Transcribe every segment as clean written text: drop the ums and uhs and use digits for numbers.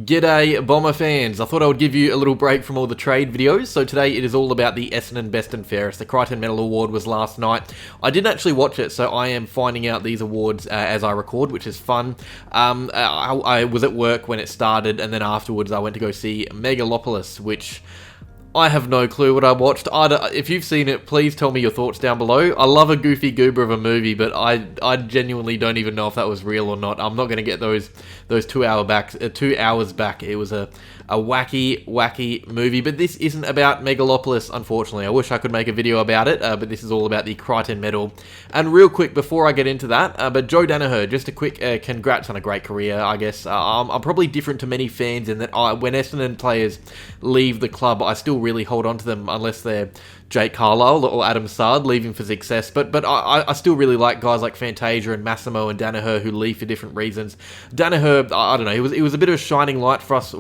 G'day Bomber fans, I thought I would give you a little break from all the trade videos. So today it is all about the Essendon Best and Fairest. The Crichton Medal award was last night. I didn't actually watch it, so I am finding out these awards as I record, which is fun. I was at work when it started, and then afterwards I went to go see Megalopolis, which I have no clue what I watched. If you've seen it, please tell me your thoughts down below. I love a goofy goober of a movie, but I genuinely don't even know if that was real or not. I'm not going to get those 2 hours back. It was a wacky movie, but this isn't about Megalopolis, unfortunately. I wish I could make a video about it, but this is all about the Crichton Medal. And real quick, before I get into that, but Joe Danaher, just a quick congrats on a great career, I guess. I'm probably different to many fans in that when Essendon players leave the club, I still really hold on to them unless they're Jake Carlisle or Adam Sard leaving for success, but I still really like guys like Fantasia and Massimo and Danaher who leave for different reasons. Danaher, I don't know, he was a bit of a shining light for us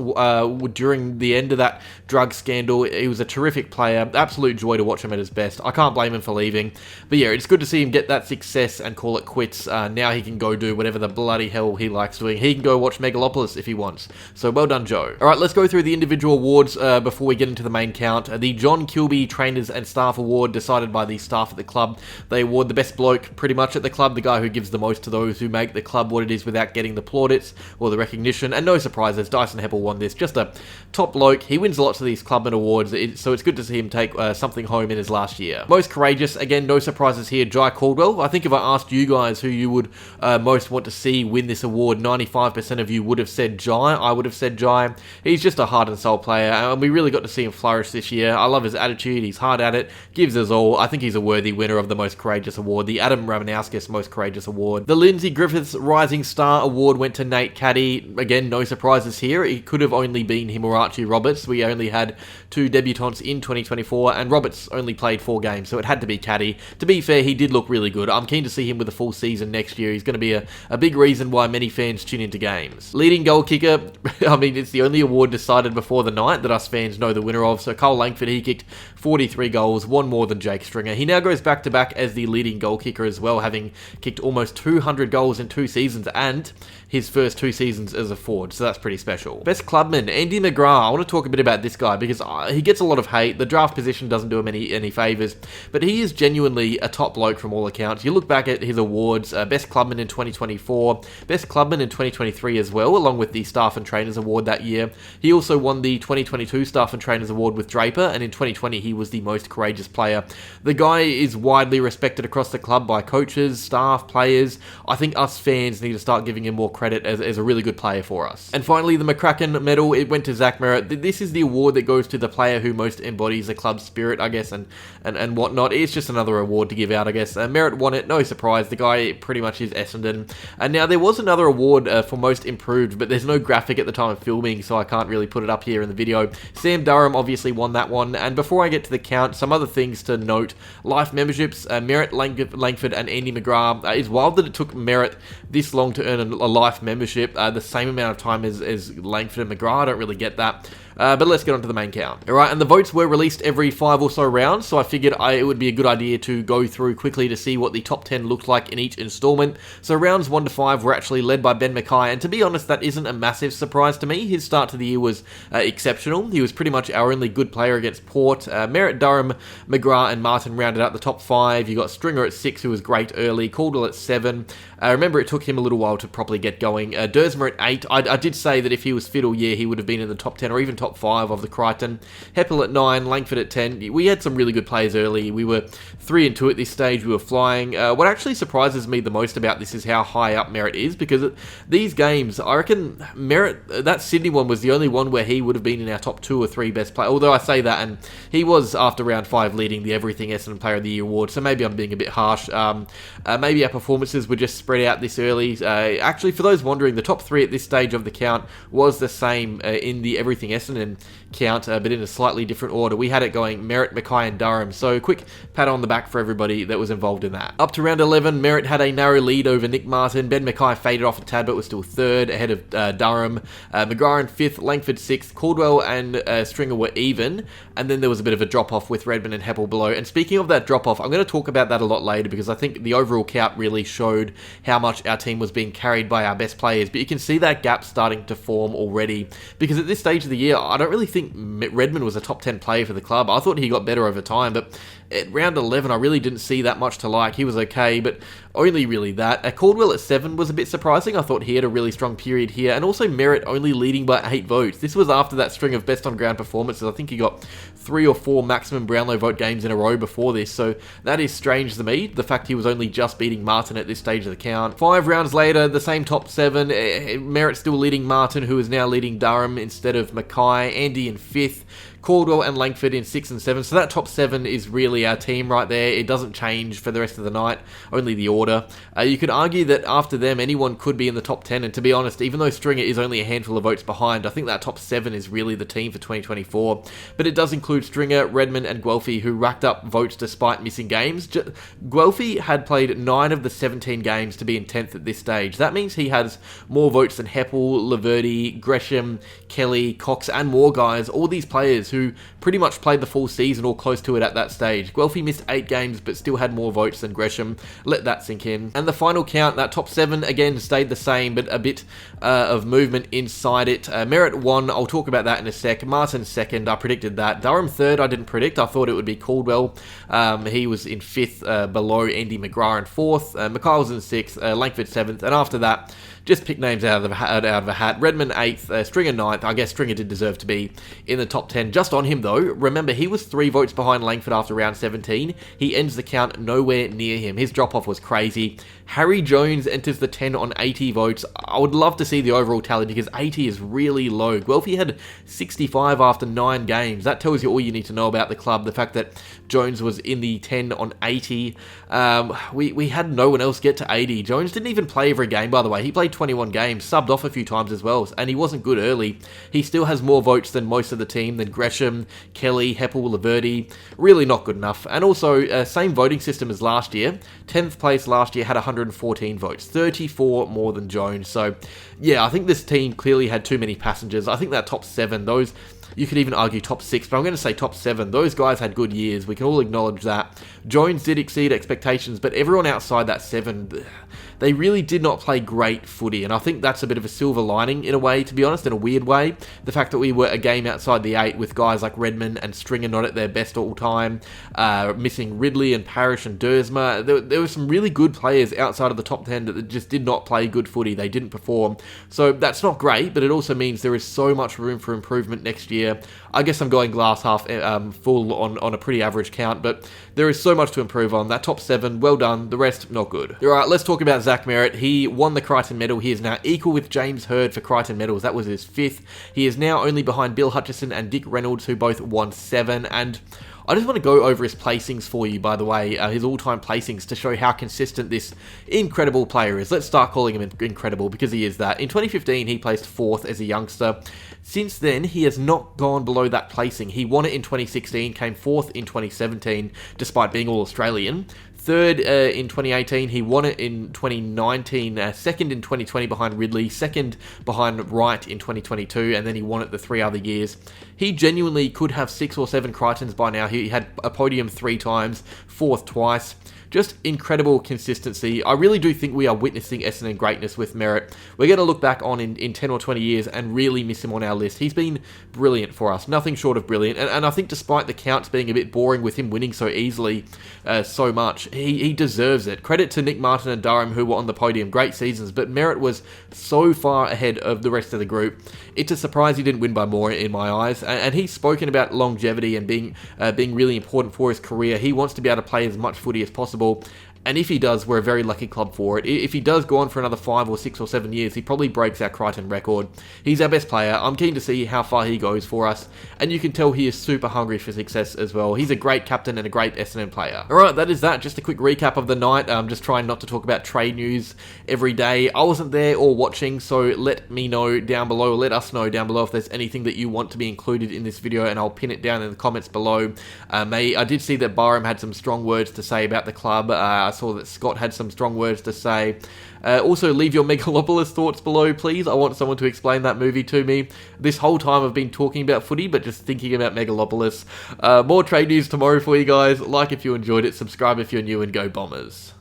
during the end of that drug scandal. He was a terrific player, absolute joy to watch him at his best. I can't blame him for leaving, but yeah, it's good to see him get that success and call it quits. Now he can go do whatever the bloody hell he likes doing. He can go watch Megalopolis if he wants. So well done, Joe. Alright, let's go through the individual awards before we get into the main count. The John Kilby Trainers and Staff Award, decided by the staff at the club. They award the best bloke pretty much at the club, the guy who gives the most to those who make the club what it is without getting the plaudits or the recognition. And no surprises, Dyson Heppel won this. Just a top bloke. He wins lots of these clubman awards, so it's good to see him take something home in his last year. Most courageous, again, no surprises here, Jai Caldwell. I think if I asked you guys who you would most want to see win this award, 95% of you would have said Jai. I would have said Jai. He's just a heart and soul player, and we really got to see him flourish this year. I love his attitude. He's hard at it, gives us all. I think he's a worthy winner of the Most Courageous Award, the Adam Ramanauskas Most Courageous Award. The Lindsay Griffiths Rising Star Award went to Nate Caddy. Again, no surprises here. It could have only been him or Archie Roberts. We only had 2 debutants in 2024, and Roberts only played 4 games, so it had to be Caddy. To be fair, he did look really good. I'm keen to see him with a full season next year. He's going to be a big reason why many fans tune into games. Leading goal kicker, I mean, it's the only award decided before the night that us fans know the winner of. So Cole Langford, he kicked 43 goals, one more than Jake Stringer. He now goes back to back as the leading goal kicker as well, having kicked almost 200 goals in 2 seasons, and his first 2 seasons as a forward, so that's pretty special. Best clubman, Andy McGrath. I want to talk a bit about this guy because he gets a lot of hate. The draft position doesn't do him any favours, but he is genuinely a top bloke from all accounts. You look back at his awards, best clubman in 2024, best clubman in 2023 as well, along with the Staff and Trainers Award that year. He also won the 2022 Staff and Trainers Award with Draper, and in 2020 he was the most courageous player. The guy is widely respected across the club by coaches, staff, players. I think us fans need to start giving him more credit as a really good player for us. And finally, the McCracken Medal, it went to Zach Merrett. This is the award that goes to the player who most embodies the club's spirit, I guess, and whatnot. It's just another award to give out, I guess. Merrett won it, no surprise. The guy pretty much is Essendon. And now there was another award for most improved, but there's no graphic at the time of filming, so I can't really put it up here in the video. Sam Durham obviously won that one. And before I get to the count, some other things to note. Life memberships, Merrett, Langford, and Andy McGrath. It's wild that it took Merrett this long to earn a life membership, the same amount of time as Langford and McGrath. I don't really get that. But let's get on to the main count. Alright, and the votes were released every 5 or so rounds, so I figured it would be a good idea to go through quickly to see what the top 10 looked like in each installment. So rounds 1 to 5 were actually led by Ben Mackay, and to be honest, that isn't a massive surprise to me. His start to the year was exceptional. He was pretty much our only good player against Port. Merrett, Durham, McGrath, and Martin rounded out the top 5. You got Stringer at 6, who was great early. Caldwell at 7. Remember, it took him a little while to properly get going. Dersmer at 8. I did say that if he was fit all year, he would have been in the top 10 or even top 5 of the Crichton. Heppel at 9, Langford at 10. We had some really good players early. We were 3 and 2 at this stage. We were flying. What actually surprises me the most about this is how high up Merrett is, because these games, I reckon Merrett, that Sydney one was the only one where he would have been in our top 2 or 3 best players. Although I say that, and he was after round 5 leading the Everything Essendon Player of the Year award, so maybe I'm being a bit harsh. Maybe our performances were just spread out this early. Actually, for those wondering, the top 3 at this stage of the count was the same in the Everything Essendon count, but in a slightly different order. We had it going Merrett, Mackay, and Durham, so quick pat on the back for everybody that was involved in that. Up to round 11, Merrett had a narrow lead over Nick Martin. Ben Mackay faded off a tad, but was still 3rd, ahead of Durham. McGrath in 5th, Langford 6th, Caldwell and Stringer were even. even, and then there was a bit of a drop-off with Redmond and Heppel below. And speaking of that drop-off, I'm going to talk about that a lot later, because I think the overall count really showed how much our team was being carried by our best players. But you can see that gap starting to form already, because at this stage of the year, I don't really think Redmond was a top 10 player for the club. I thought he got better over time, but at round 11, I really didn't see that much to like. He was okay, but only really that. Caldwell at 7 was a bit surprising. I thought he had a really strong period here, and also Merrett only leading by 8 votes. This was after that string of best on ground performances. I think he got 3 or 4 maximum Brownlow vote games in a row before this, so that is strange to me, the fact he was only just beating Martin at this stage of the count. 5 rounds later, the same top 7, Merrett still leading Martin, who is now leading Durham instead of Mackay, Andy in 5th, Caldwell and Langford in 6 and 7. So that top 7 is really our team right there. It doesn't change for the rest of the night, only the order. You could argue that after them, anyone could be in the top 10. And to be honest, even though Stringer is only a handful of votes behind, I think that top 7 is really the team for 2024. But it does include Stringer, Redmond and Guelphy, who racked up votes despite missing games. Guelphy had played 9 of the 17 games to be in 10th at this stage. That means he has more votes than Heppel, Laverty, Gresham, Kelly, Cox and more guys. All these players who pretty much played the full season or close to it at that stage. Guelphy missed 8 games but still had more votes than Gresham. Let that sink in. And the final count, that top 7 again stayed the same, but a bit of movement inside it. Merrett 1, I'll talk about that in a sec. Martin 2nd, I predicted that. Durham 3rd, I didn't predict. I thought it would be Caldwell. He was in 5th, below Andy McGrath in 4th. Mackay was in 6th, Langford 7th, and after that, just pick names out of a hat. Redmond 8th, Stringer 9th. I guess Stringer did deserve to be in the top 10. Just on him though, remember he was 3 votes behind Langford after round 17. He ends the count nowhere near him. His drop-off was crazy. Harry Jones enters the 10 on 80 votes. I would love to see the overall tally, because 80 is really low. Guelphy had 65 after 9 games. That tells you all you need to know about the club. The fact that Jones was in the 10 on 80. We had no one else get to 80. Jones didn't even play every game, by the way. He played 21 games, subbed off a few times as well, and he wasn't good early. He still has more votes than most of the team, than Gresham, Kelly, Heppel, Laverty. Really not good enough. And also, same voting system as last year. 10th place last year had 114 votes, 34 more than Jones. So, yeah, I think this team clearly had too many passengers. I think that top 7, those... You could even argue top 6, but I'm going to say top 7. Those guys had good years. We can all acknowledge that. Jones did exceed expectations, but everyone outside that 7, they really did not play great footy, and I think that's a bit of a silver lining in a way, to be honest, in a weird way. The fact that we were a game outside the 8 with guys like Redmond and Stringer not at their best all time, missing Ridley and Parrish and Dersma. There were some really good players outside of the top 10 that just did not play good footy. They didn't perform. So that's not great, but it also means there is so much room for improvement next year. I guess I'm going glass half full on a pretty average count, but there is so much to improve on. That top 7, well done. The rest, not good. Alright, let's talk about Zach Merrett. He won the Crichton Medal. He is now equal with James Hird for Crichton Medals. That was his 5th. He is now only behind Bill Hutchison and Dick Reynolds, who both won 7, and I just want to go over his placings for you, by the way, his all-time placings, to show how consistent this incredible player is. Let's start calling him incredible, because he is that. In 2015, he placed 4th as a youngster. Since then, he has not gone below that placing. He won it in 2016, came 4th in 2017, despite being All-Australian. 3rd in 2018, he won it in 2019, 2nd in 2020 behind Ridley, 2nd behind Wright in 2022, and then he won it the 3 other years. He genuinely could have 6 or 7 Crichtons by now. He had a podium 3 times, 4th twice. Just incredible consistency. I really do think we are witnessing Essendon greatness with Merrett. We're going to look back on in 10 or 20 years and really miss him on our list. He's been brilliant for us. Nothing short of brilliant. And I think despite the counts being a bit boring with him winning so easily, so much, he deserves it. Credit to Nick Martin and Durham, who were on the podium. Great seasons. But Merrett was so far ahead of the rest of the group. It's a surprise he didn't win by more in my eyes. And he's spoken about longevity and being really important for his career. He wants to be able to play as much footy as possible. And if he does, we're a very lucky club for it. If he does go on for another 5 or 6 or 7 years, he probably breaks our Crichton record. He's our best player. I'm keen to see how far he goes for us. And you can tell he is super hungry for success as well. He's a great captain and a great Essendon player. Alright, that is that. Just a quick recap of the night. I'm just trying not to talk about trade news every day. I wasn't there or watching, so let me know down below. Let us know down below if there's anything that you want to be included in this video, and I'll pin it down in the comments below. I did see that Barham had some strong words to say about the club. I saw that Scott had some strong words to say. Also, leave your Megalopolis thoughts below, please. I want someone to explain that movie to me. This whole time I've been talking about footy, but just thinking about Megalopolis. More trade news tomorrow for you guys. Like if you enjoyed it, subscribe if you're new, and go Bombers.